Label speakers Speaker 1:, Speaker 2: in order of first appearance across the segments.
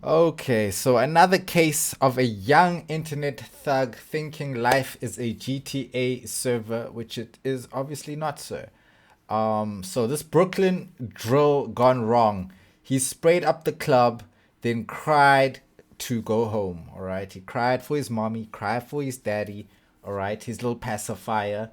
Speaker 1: Okay, so another case of a young internet thug thinking life is a GTA server, which it is obviously not, sir. So this Brooklyn drill gone wrong. He sprayed up the club, then cried to go home. All right, he cried for his mommy, cried for his daddy. All right, his little pacifier,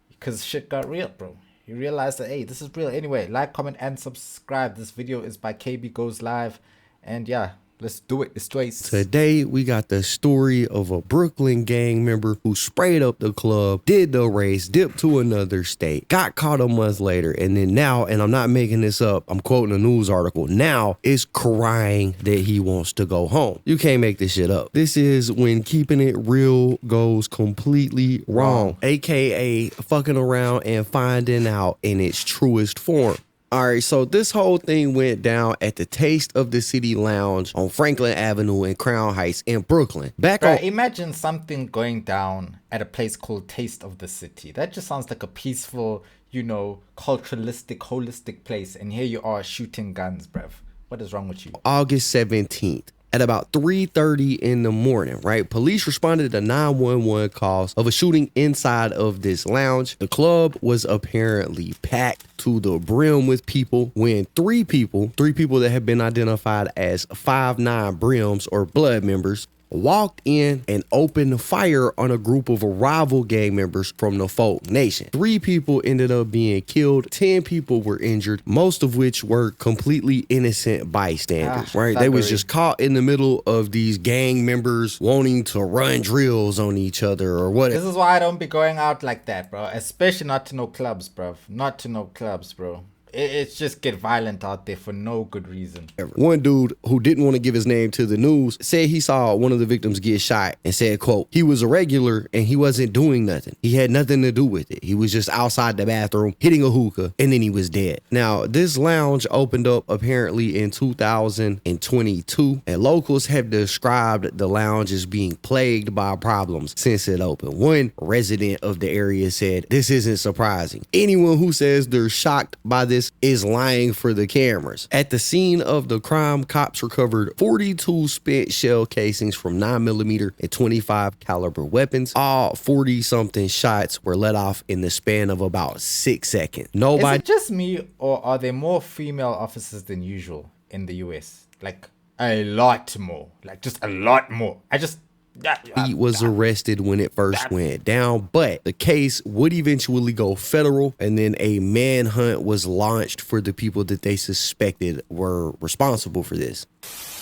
Speaker 1: because shit got real, bro. He realized that hey, this is real. Anyway, like, comment, and subscribe. This video is by KB Goes Live, and yeah, let's do it. It's twice.
Speaker 2: Today, we got the story of a Brooklyn gang member who sprayed up the club, did the race, dipped to another state, got caught a month later, and then now, and I'm not making this up, I'm quoting a news article, now is crying that he wants to go home. You can't make this shit up. This is when keeping it real goes completely wrong, aka fucking around and finding out in its truest form. All right, so this whole thing went down at the Taste of the City Lounge on Franklin Avenue in Crown Heights in Brooklyn.
Speaker 1: Imagine something going down at a place called Taste of the City. That just sounds like a peaceful, culturalistic, holistic place. And here you are shooting guns, bruv. What is wrong with you?
Speaker 2: August 17th. At about 3:30 in the morning, right? Police responded to 911 calls of a shooting inside of this lounge. The club was apparently packed to the brim with people when three people that have been identified as 5'9" brims or blood members walked in and opened fire on a group of rival gang members from the Folk Nation. 3 people ended up being killed, 10 people were injured, most of which were completely innocent bystanders, right? They was just caught in the middle of these gang members wanting to run drills on each other or whatever.
Speaker 1: This is why I don't be going out like that, bro. Especially not to no clubs, bro. Not to no clubs, bro. It's just get violent out there for no good reason.
Speaker 2: One dude who didn't want to give his name to the news said he saw one of the victims get shot and said, quote, he was a regular and he wasn't doing nothing. He had nothing to do with it. He was just outside the bathroom hitting a hookah and then he was dead. Now, this lounge opened up apparently in 2022 and locals have described the lounge as being plagued by problems since it opened. One resident of the area said, this isn't surprising. Anyone who says they're shocked by this is lying for the cameras. At the scene of the crime, cops recovered 42 spent shell casings from 9mm and 25 caliber weapons. All 40-something shots were let off in the span of about 6 seconds.
Speaker 1: Is it just me, or are there more female officers than usual in the US? Like a lot more. Like just a lot more.
Speaker 2: He was arrested when it first went down, but the case would eventually go federal, and then a manhunt was launched for the people that they suspected were responsible for this.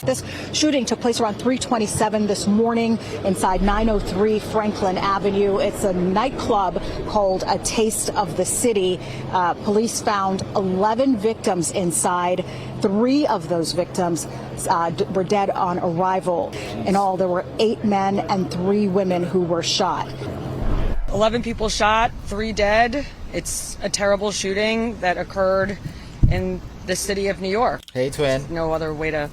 Speaker 3: This shooting took place around 3:27 this morning inside 903 Franklin Avenue. It's a nightclub called A Taste of the City. Police found 11 victims inside. 3 of those victims were dead on arrival. In all, there were 8 men and 3 women who were shot.
Speaker 4: 11 people shot, 3 dead. It's a terrible shooting that occurred in the city of New York.
Speaker 1: Hey, twin.
Speaker 4: No other way to...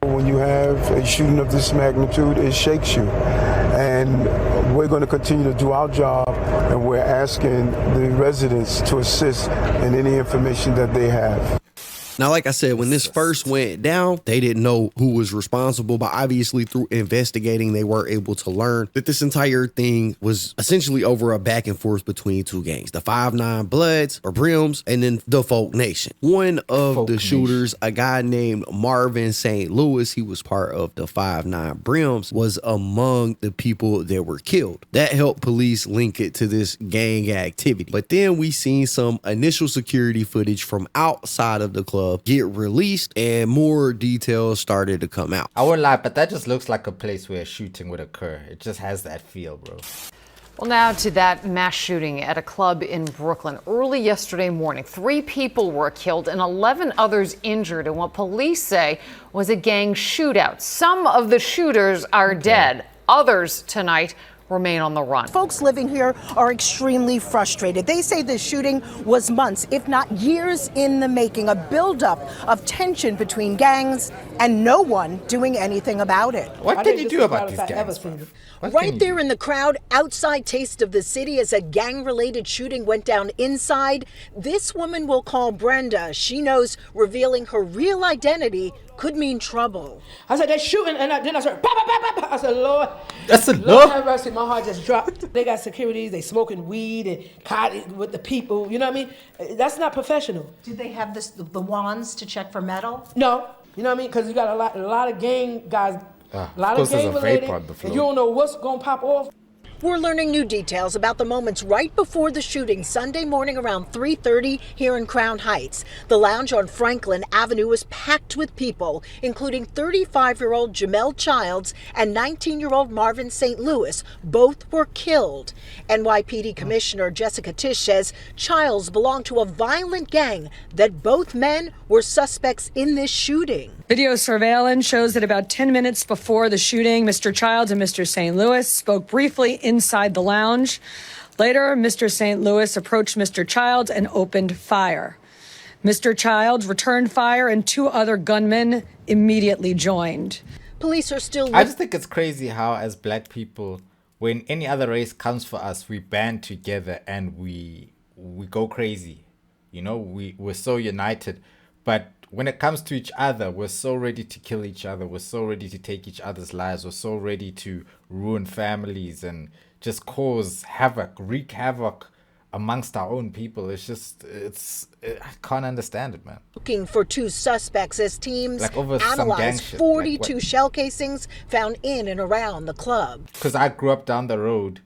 Speaker 5: When you have a shooting of this magnitude, it shakes you. And we're going to continue to do our job, and we're asking the residents to assist in any information that they have.
Speaker 2: Now, like I said, when this first went down, they didn't know who was responsible, but obviously through investigating, they were able to learn that this entire thing was essentially over a back and forth between 2 gangs, the 5'9" Bloods or Brims, and then the Folk Nation. One of the shooters, a guy named Marvin St. Louis, he was part of the 5'9" Brims, was among the people that were killed. That helped police link it to this gang activity. But then we seen some initial security footage from outside of the club get released, and more details started to come out.
Speaker 1: I won't lie, but that just looks like a place where a shooting would occur. It just has that feel, bro.
Speaker 6: Well, now to that mass shooting at a club in Brooklyn. Early yesterday morning, 3 people were killed and 11 others injured in what police say was a gang shootout. Some of the shooters are dead. Others tonight remain on the run.
Speaker 7: Folks living here are extremely frustrated. They say the shooting was months, if not years in the making, a buildup of tension between gangs and no one doing anything about it.
Speaker 1: What can you do about these gangs?
Speaker 8: Right there in the crowd, outside Taste of the City, as a gang-related shooting went down inside, this woman we'll call Brenda. She knows revealing her real identity could mean trouble.
Speaker 9: I said, they're shooting, and then I said, bah, bah, bah, bah, bah. I said, Lord.
Speaker 1: That's a
Speaker 9: Lord have mercy, my heart just dropped. They got securities, they smoking weed and cotton with the people, you know what I mean? That's not professional.
Speaker 7: Did they have the wands to check for metal?
Speaker 9: No, you know what I mean? Because you got a lot of gang guys, a lot of gang related, and you don't know what's going to pop off.
Speaker 8: We're learning new details about the moments right before the shooting Sunday morning around 3:30 here in Crown Heights. The lounge on Franklin Avenue was packed with people, including 35-year-old Jamel Childs and 19-year-old Marvin St. Louis. Both were killed. NYPD Commissioner Jessica Tisch says Childs belonged to a violent gang, that both men were suspects in this shooting.
Speaker 4: Video surveillance shows that about 10 minutes before the shooting, Mr. Childs and Mr. St. Louis spoke briefly inside the lounge. Later, Mr. St. Louis approached Mr. Childs and opened fire. Mr. Childs returned fire and two other gunmen immediately joined.
Speaker 8: Police are still...
Speaker 1: I just think it's crazy how, as black people, when any other race comes for us, we band together and we go crazy. You know, we're so united. But when it comes to each other, we're so ready to kill each other. We're so ready to take each other's lives. We're so ready to ruin families and just cause havoc, wreak havoc amongst our own people. It's just, I can't understand it, man.
Speaker 8: Looking for two suspects as teams
Speaker 1: like over
Speaker 8: analyzed
Speaker 1: some gang
Speaker 8: 42 shell casings found in and around the club.
Speaker 1: Because I grew up down the road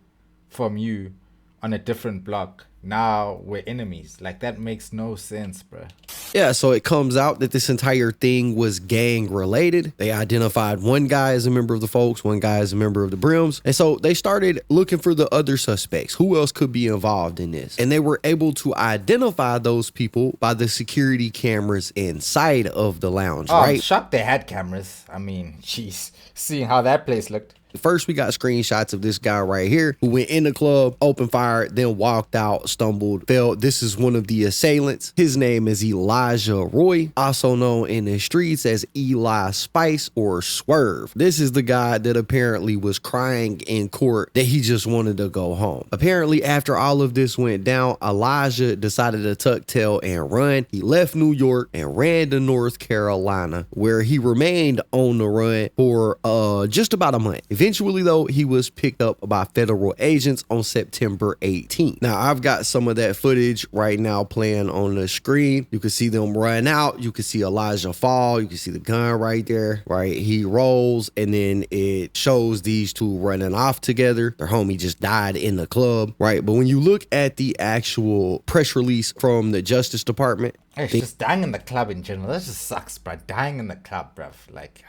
Speaker 1: from you on a different block. Now we're enemies. Like, that makes no sense, bro.
Speaker 2: Yeah, so it comes out that this entire thing was gang related. They identified one guy as a member of the Folks, one guy as a member of the Brims. And so they started looking for the other suspects. Who else could be involved in this? And they were able to identify those people by the security cameras inside of the lounge, right?
Speaker 1: I'm shocked they had cameras. I mean, jeez, seeing how that place looked.
Speaker 2: First, we got screenshots of this guy right here who went in the club, opened fire, then walked out, stumbled, fell. This is one of the assailants. His name is Elijah Roy, also known in the streets as Eli Spice or Swerve. This is the guy that apparently was crying in court that he just wanted to go home. Apparently, after all of this went down, Elijah decided to tuck tail and run. He left New York and ran to North Carolina, where he remained on the run for just about a month. Eventually, though, he was picked up by federal agents on September 18th. Now, I've got some of that footage right now playing on the screen. You can see them run out. You can see Elijah fall. You can see the gun right there, right? He rolls, and then it shows these two running off together. Their homie just died in the club, right? But when you look at the actual press release from the Justice Department,
Speaker 1: it's just dying in the club in general. That just sucks, bro. Dying in the club, bruv. Like,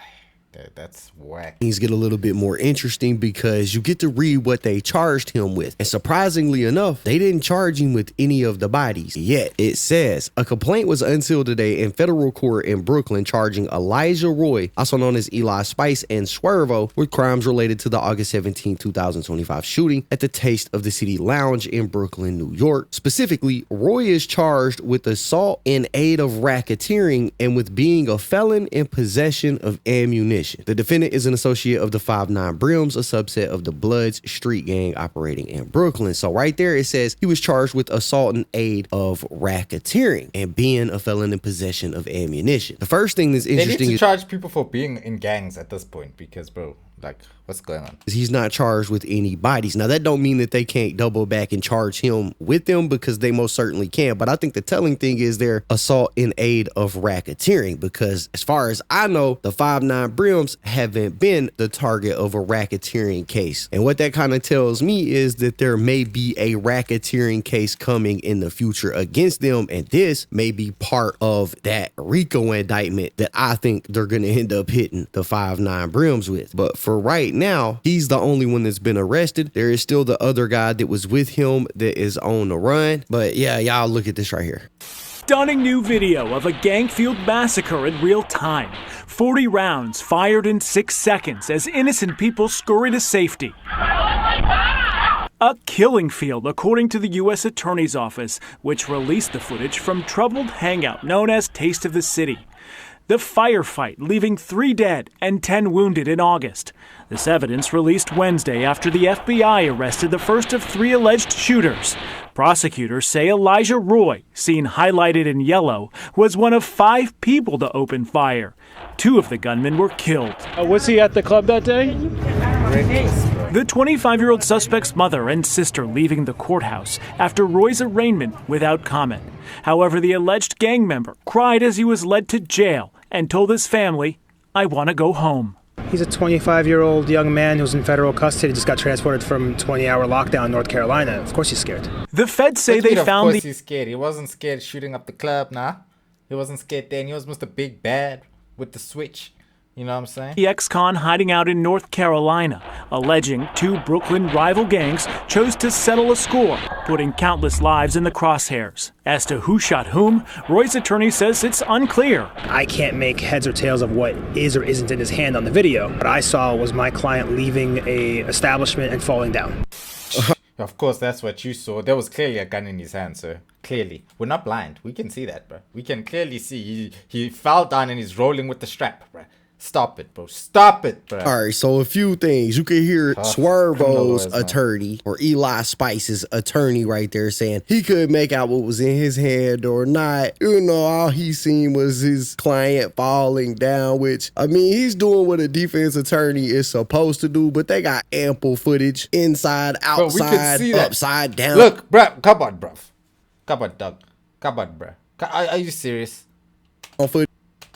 Speaker 1: that's whack.
Speaker 2: Things get a little bit more interesting because you get to read what they charged him with. And surprisingly enough, they didn't charge him with any of the bodies. Yet it says a complaint was unsealed today in federal court in Brooklyn charging Elijah Roy, also known as Eli Spice, and Swervo with crimes related to the August 17, 2025 shooting at the Taste of the City Lounge in Brooklyn, New York. Specifically, Roy is charged with assault in aid of racketeering and with being a felon in possession of ammunition. The defendant is an associate of the 5'9" Brims, a subset of the Bloods street gang operating in Brooklyn. So right there, it says he was charged with assault in aid of racketeering and being a felon in possession of ammunition. The first thing that's interesting
Speaker 1: they need to charge people for being in gangs at this point because, bro, like, what's going on?
Speaker 2: He's not charged with any bodies. Now, that don't mean that they can't double back and charge him with them, because they most certainly can. But I think the telling thing is their assault in aid of racketeering, because as far as I know, the 5'9" Brims haven't been the target of a racketeering case. And what that kind of tells me is that there may be a racketeering case coming in the future against them. And this may be part of that RICO indictment that I think they're going to end up hitting the 5'9" Brims with. But for right now, he's the only one that's been arrested. There is still the other guy that was with him that is on the run. But yeah, y'all look at this right here.
Speaker 10: Stunning new video of a gang-fueled massacre in real time. 40 rounds fired in 6 seconds as innocent people scurry to safety. A killing field, according to the U.S. Attorney's Office, which released the footage from troubled hangout known as Taste of the City. The firefight leaving 3 dead and 10 wounded in August. This evidence released Wednesday after the FBI arrested the first of 3 alleged shooters. Prosecutors say Elijah Roy, seen highlighted in yellow, was one of 5 people to open fire. 2 of the gunmen were killed.
Speaker 11: Was he at the club that day?
Speaker 10: The 25-year-old suspect's mother and sister leaving the courthouse after Roy's arraignment without comment. However, the alleged gang member cried as he was led to jail and told his family, "I want to go home."
Speaker 11: He's a 25-year-old young man who's in federal custody, just got transported from 20-hour lockdown in North Carolina. Of course he's scared.
Speaker 10: The feds say they found
Speaker 1: Of course he's scared. He wasn't scared shooting up the club, nah. He wasn't scared then. He was Mr. Big Bad with the switch. You know what I'm saying?
Speaker 10: the ex-con hiding out in North Carolina, alleging 2 Brooklyn rival gangs chose to settle a score, putting countless lives in the crosshairs. As to who shot whom, Roy's attorney says it's unclear.
Speaker 11: I can't make heads or tails of what is or isn't in his hand on the video. What I saw was my client leaving a establishment and falling down.
Speaker 1: Of course, that's what you saw. There was clearly a gun in his hand, sir. Clearly. We're not blind. We can see that, bro. We can clearly see he fell down and he's rolling with the strap, bro. Stop it, bro. Stop it, bro.
Speaker 2: All right, so a few things. You can hear Swervo's attorney or Eli Spice's attorney right there saying he couldn't make out what was in his hand or not. You know, all he seen was his client falling down, which, I mean, he's doing what a defense attorney is supposed to do, but they got ample footage inside, outside, upside down.
Speaker 1: Look, bro, come on, bro. Come on, Doug. Come on, bro. Are you serious?
Speaker 2: On footage.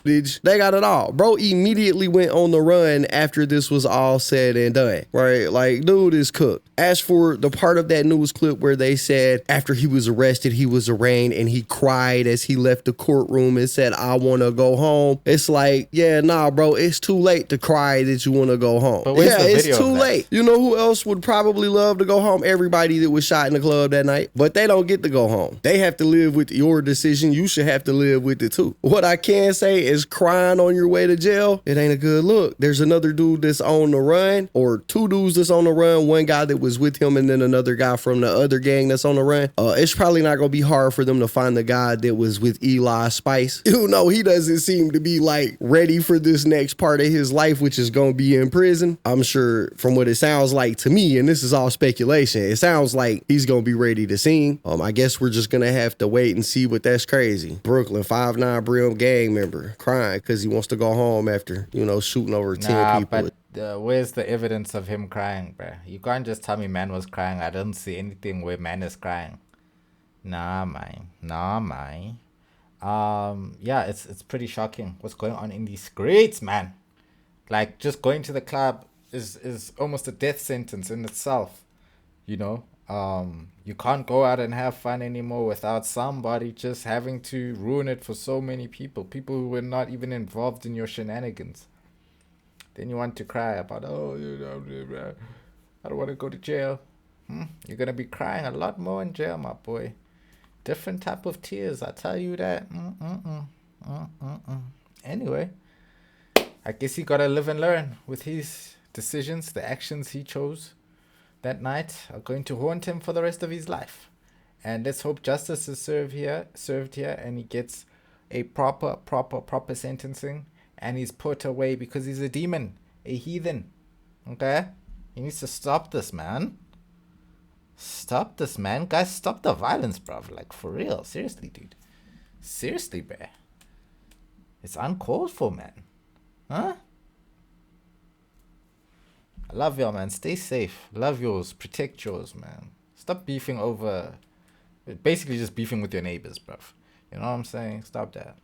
Speaker 2: They got it all. Bro immediately went on the run after this was all said and done, right? Like, dude is cooked. As for the part of that news clip where they said after he was arrested, he was arraigned and he cried as he left the courtroom and said, "I want to go home." It's like, yeah, nah, bro, it's too late to cry that you want to go home.
Speaker 1: But yeah,
Speaker 2: it's too late. You know who else would probably love to go home? Everybody that was shot in the club that night. But they don't get to go home. They have to live with your decision. You should have to live with it too. What I can say is crying on your way to jail, it ain't a good look. There's another dude that's on the run, or 2 dudes that's on the run, one guy that was with him and then another guy from the other gang that's on the run. It's probably not gonna be hard for them to find the guy that was with Eli Spice. You know, he doesn't seem to be like ready for this next part of his life, which is gonna be in prison. I'm sure from what it sounds like to me, and this is all speculation, it sounds like he's gonna be ready to sing. I guess we're just gonna have to wait and see, but that's crazy. Brooklyn 5'9" Brim gang member crying because he wants to go home after, you know, shooting over 10 people.
Speaker 1: But where's the evidence of him crying, bruh? You can't just tell me man was crying. I don't see anything where man is crying. Nah, man. Yeah, it's pretty shocking what's going on in these streets, man. Like, just going to the club is almost a death sentence in itself, you know? You can't go out and have fun anymore without somebody just having to ruin it for so many people who were not even involved in your shenanigans. Then you want to cry about, oh, you know, I don't want to go to jail. You're gonna be crying a lot more in jail, my boy. Different type of tears, I tell you that. Anyway, I guess he gotta live and learn with his decisions. The actions he chose that night are going to haunt him for the rest of his life. And let's hope justice is served here, and he gets a proper sentencing, and he's put away because he's a demon, a heathen. Okay? He needs to stop this, man. Stop this, man. Guys, stop the violence, bruv. Like, for real. Seriously, dude. Seriously, bruh. It's uncalled for, man. Huh? I love y'all, man. Stay safe. Love yours. Protect yours, man. Stop beefing over... Basically just beefing with your neighbors, bruv. You know what I'm saying? Stop that.